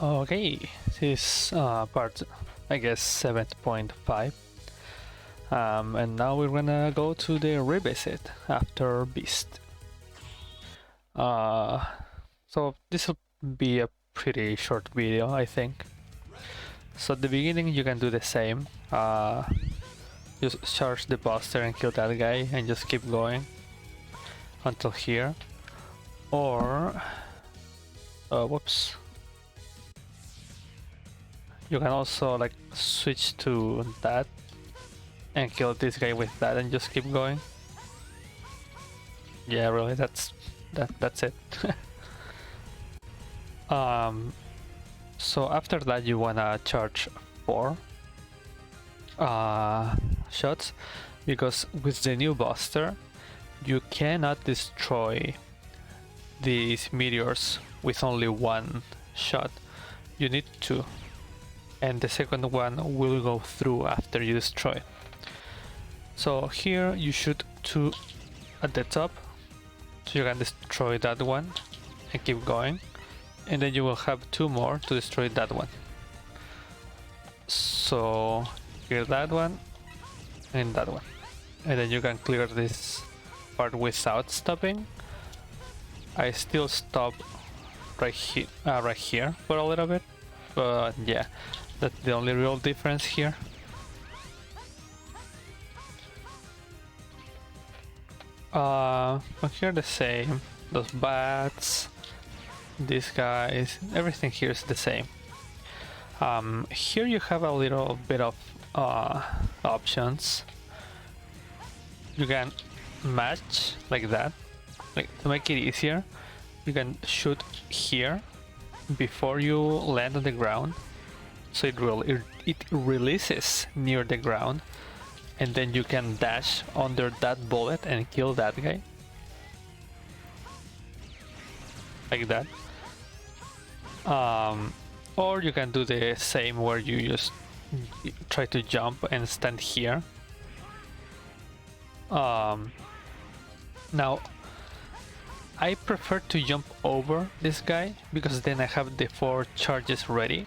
Okay, this is part, I guess, 7.5. And now we're gonna go to the revisit after Beast. So this will be a pretty short video, I think. So at the beginning you can do the same. Just charge the buster and kill that guy and just keep going until here. Or, whoops. You can also like switch to that and kill this guy with that and just keep going. Yeah, really, that's it. So after that you wanna charge 4 shots, because with the new buster you cannot destroy these meteors with only one shot. You need 2, and the second one will go through after you destroy. So here you shoot 2 at the top, so you can destroy that one and keep going, and then you will have 2 more to destroy that one. So clear that one and that one, and then you can clear this part without stopping. I still stop right here for a little bit, but yeah, that's the only real difference here. But here the same. Those bats, these guys, everything here is the same. Here you have a little bit of options. You can match like that, like to make it easier. You can shoot here before you land on the ground, so it releases near the ground, and then you can dash under that bullet and kill that guy. Like that. Or you can do the same where you just try to jump and stand here. Now, I prefer to jump over this guy because then I have the 4 charges ready.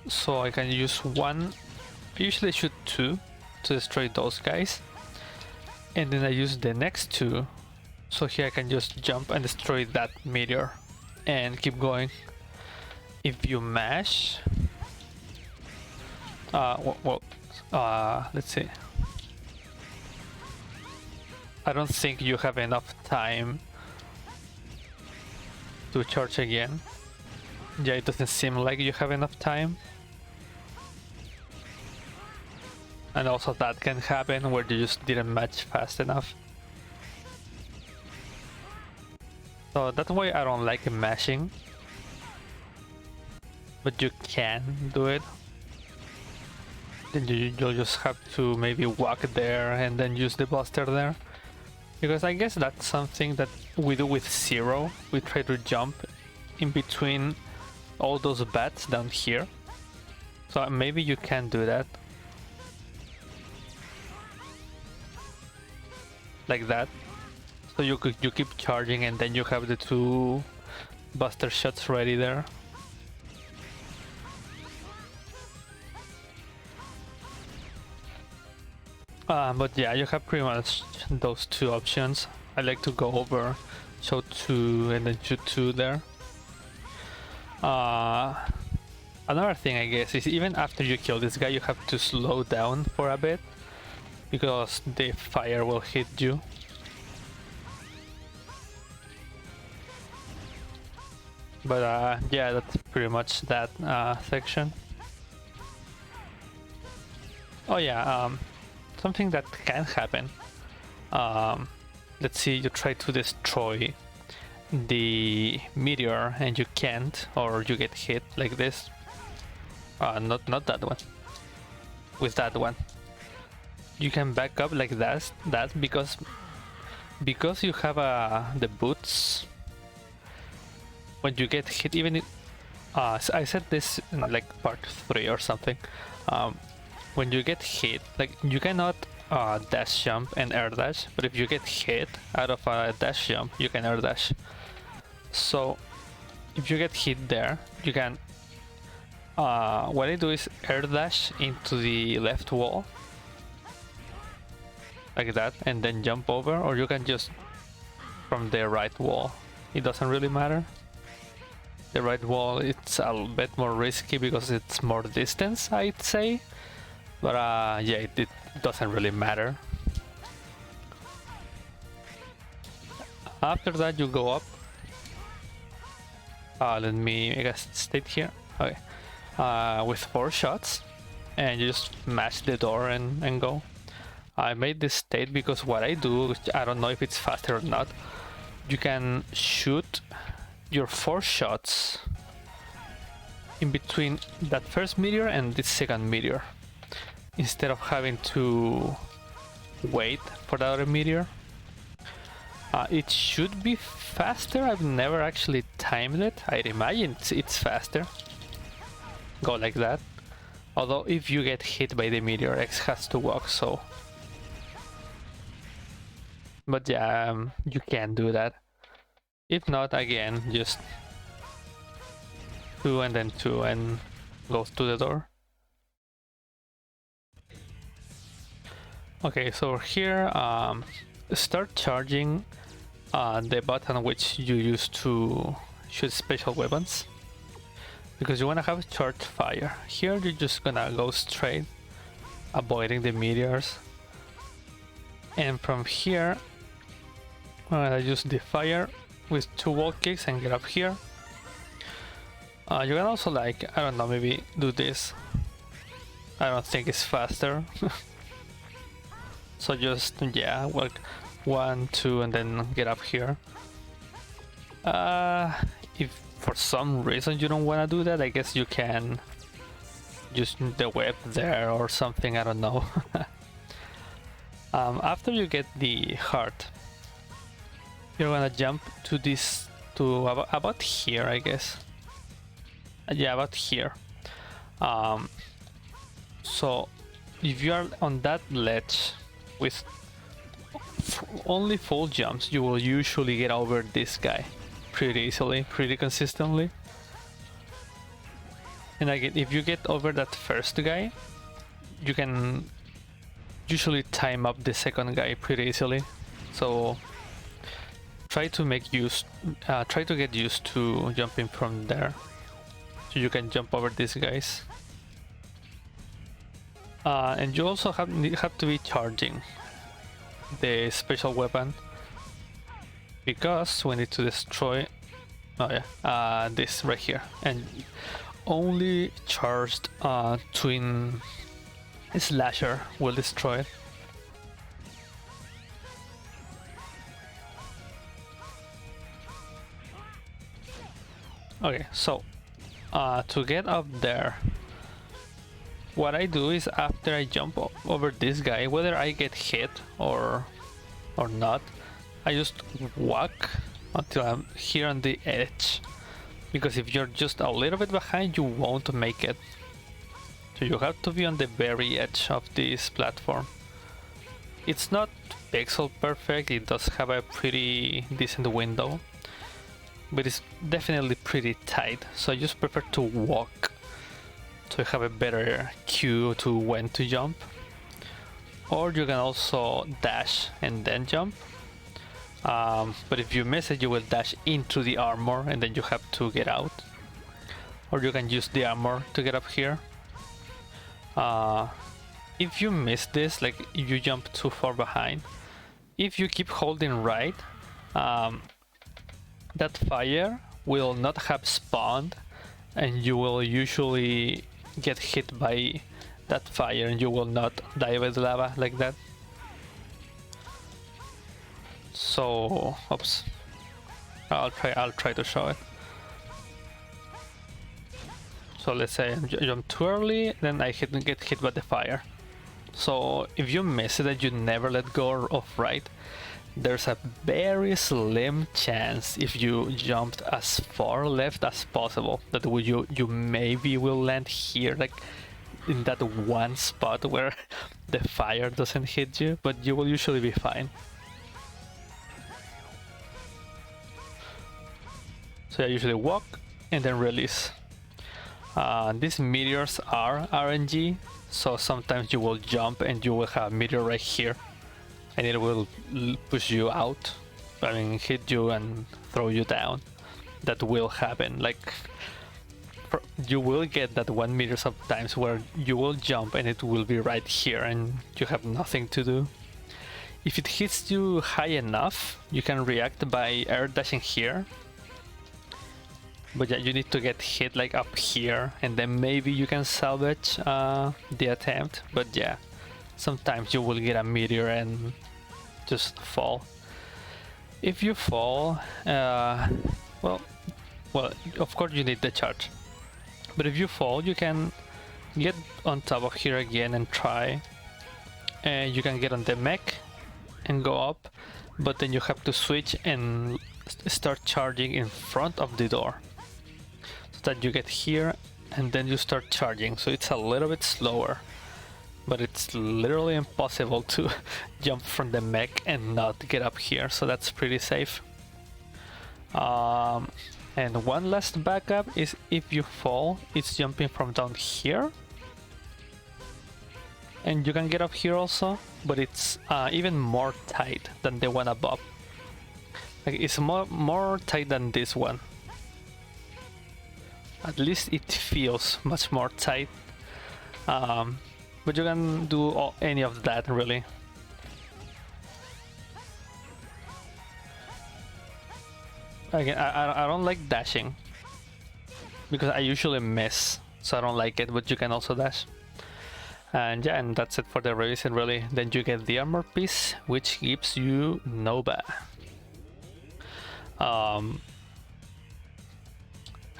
So I can use 1, I usually shoot 2 to destroy those guys. And then I use the next 2, so here I can just jump and destroy that meteor and keep going. If you mash, let's see. I don't think you have enough time to charge again. Yeah, it doesn't seem like you have enough time. And also that can happen where you just didn't match fast enough. So that's why I don't like mashing. But you can do it. Then you'll just have to maybe walk there and then use the buster there. Because I guess that's something that we do with Zero. We try to jump in between all those bats down here. So maybe you can do that. Like that. So you keep charging and then you have the 2 buster shots ready there. But yeah, you have pretty much those 2 options. I like to go over, show 2 and then shoot 2 there. Another thing I guess is even after you kill this guy you have to slow down for a bit, because the fire will hit you. But yeah, that's pretty much that section. Oh yeah, something that can happen. Let's see, you try to destroy the meteor and you can't, or you get hit like this. Not that one. With that one, you can back up like that. Because you have the boots. When you get hit, even if, I said this in like part 3 or something. When you get hit, like you cannot dash jump and air dash, but if you get hit out of a dash jump, you can air dash. So if you get hit there, you can what I do is air dash into the left wall, like that, and then jump over, or you can just from the right wall. It doesn't really matter. The right wall, it's a bit more risky because it's more distance, I'd say. But yeah, it doesn't really matter. After that, you go up. Let me, I guess, stay here. Okay. With 4 shots, and you just smash the door and go. I made this state because what I do, I don't know if it's faster or not. You can shoot your 4 shots in between that first meteor and this second meteor, instead of having to wait for the other meteor. It should be faster. I've never actually timed it. I'd imagine it's faster. Go like that. Although if you get hit by the meteor, X has to walk, so... But yeah, you can do that. If not, again, just 2 and then 2 and go to the door. Okay, so here, start charging the button which you use to shoot special weapons, because you want to have charged fire. Here you're just gonna go straight, avoiding the meteors, and from here I'm gonna use the fire with 2 wall kicks and get up here. You can also, like, I don't know, maybe do this. I don't think it's faster. So just, yeah, work 1, 2 and then get up here. If for some reason you don't want to do that, I guess you can use the web there or something, I don't know. After you get the heart, you're gonna jump to this, to about here, I guess. Yeah, about here. So if you are on that ledge with only full jumps, you will usually get over this guy pretty easily, pretty consistently. And again, if you get over that first guy, you can usually time up the second guy pretty easily. So try to make use, try to get used to jumping from there, so you can jump over these guys. And you also have to be charging the special weapon, because we need to destroy, this right here, and only charged twin slasher will destroy it. Okay, so to get up there, what I do is after I jump over this guy, whether I get hit or not, I just walk until I'm here on the edge, because if you're just a little bit behind, you won't make it. So you have to be on the very edge of this platform. It's not pixel perfect, it does have a pretty decent window, but it's definitely pretty tight, so I just prefer to walk to have a better cue to when to jump. Or you can also dash and then jump, but if you miss it, you will dash into the armor and then you have to get out. Or you can use the armor to get up here. If you miss this, like if you jump too far behind, if you keep holding right, that fire will not have spawned, and you will usually get hit by that fire and you will not die by the lava like that. So, oops, I'll try to show it. So let's say I jump too early, then I get hit by the fire. So if you miss it and you never let go of right, there's a very slim chance, if you jumped as far left as possible, that you maybe will land here, like in that one spot where the fire doesn't hit you, but you will usually be fine. So I usually walk and then release. These meteors are RNG, so sometimes you will jump and you will have a meteor right here, and it will push you out. I mean, hit you and throw you down. That will happen. Like, you will get that 1 meter sometimes where you will jump and it will be right here and you have nothing to do. If it hits you high enough, you can react by air dashing here. But yeah, you need to get hit like up here and then maybe you can salvage the attempt. But yeah, sometimes you will get a meteor and just fall. If you fall, well, of course you need the charge. But if you fall, you can get on top of here again and try. And you can get on the mech and go up, but then you have to switch and start charging in front of the door. So that you get here and then you start charging. So it's a little bit slower, but it's literally impossible to jump from the mech and not get up here. So that's pretty safe. And one last backup is if you fall, it's jumping from down here. And you can get up here also, but it's even more tight than the one above. Like, it's more tight than this one. At least it feels much more tight. But you can do any of that really. Again, I don't like dashing because I usually miss, so I don't like it, but you can also dash. And yeah, and that's it for the revision really. Then you get the armor piece, which gives you Nova. I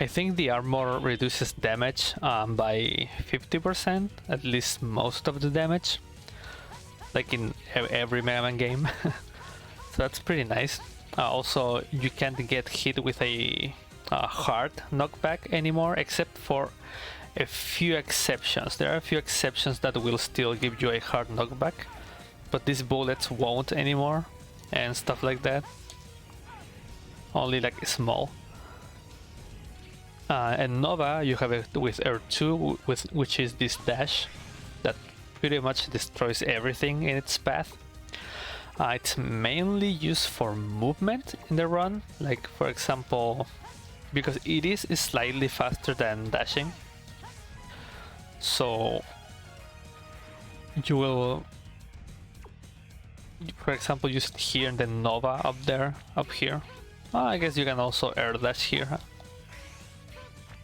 think the armor reduces damage by 50%, at least most of the damage, like in every Mega Man game. So that's pretty nice. Also, you can't get hit with a hard knockback anymore, except for a few exceptions. There are a few exceptions that will still give you a hard knockback, but these bullets won't anymore, and stuff like that. Only like small. And Nova, you have it with R2, which is this dash that pretty much destroys everything in its path. It's mainly used for movement in the run, like for example, because it is slightly faster than dashing. So you will, for example, use it here and then Nova up there, up here. I guess you can also air dash here. Huh?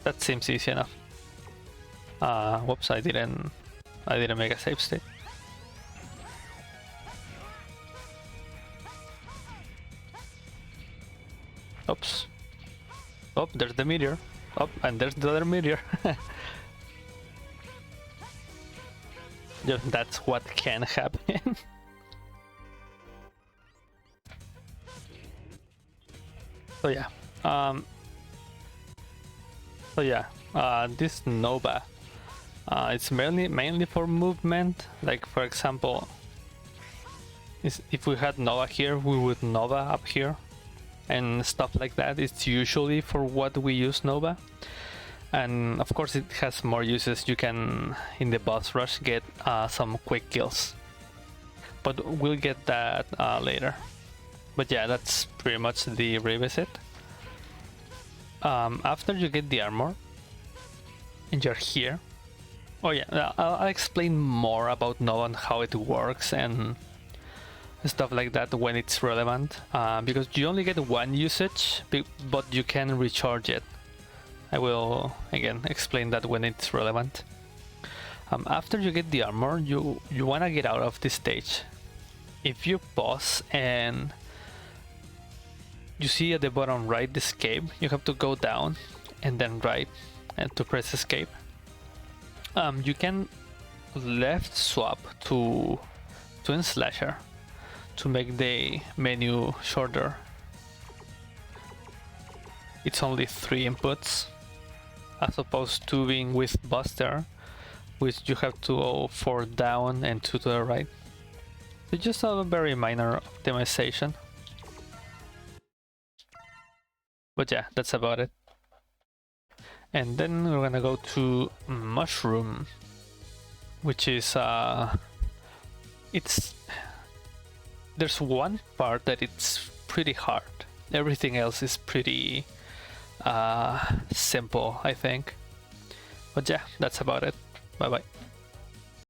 That seems easy enough. Whoops, I didn't make a save state. Oops. Oh, there's the meteor. Oh, and there's the other meteor. That's what can happen. So yeah. This Nova. It's mainly for movement. Like for example, if we had Nova here, we would Nova up here. And stuff like that. It's usually for what we use Nova. And of course it has more uses. You can, in the boss rush, get some quick kills. But we'll get that later. But yeah, that's pretty much the revisit. After you get the armor, and you're here. Oh yeah, I'll explain more about Nova and how it works and stuff like that when it's relevant, because you only get one usage, but you can recharge it. I will again explain that when it's relevant. After you get the armor, you want to get out of this stage. If you pause and you see at the bottom right the escape, you have to go down and then right and to press escape. You can left swap to Twin Slasher to make the menu shorter. It's only 3 inputs as opposed to being with Buster, which you have to go 4 down and 2 to the right. It's just a very minor optimization. But yeah, that's about it. And then we're gonna go to Mushroom, which is it's there's one part that it's pretty hard. Everything else is pretty simple, I think. But yeah, that's about it. Bye bye.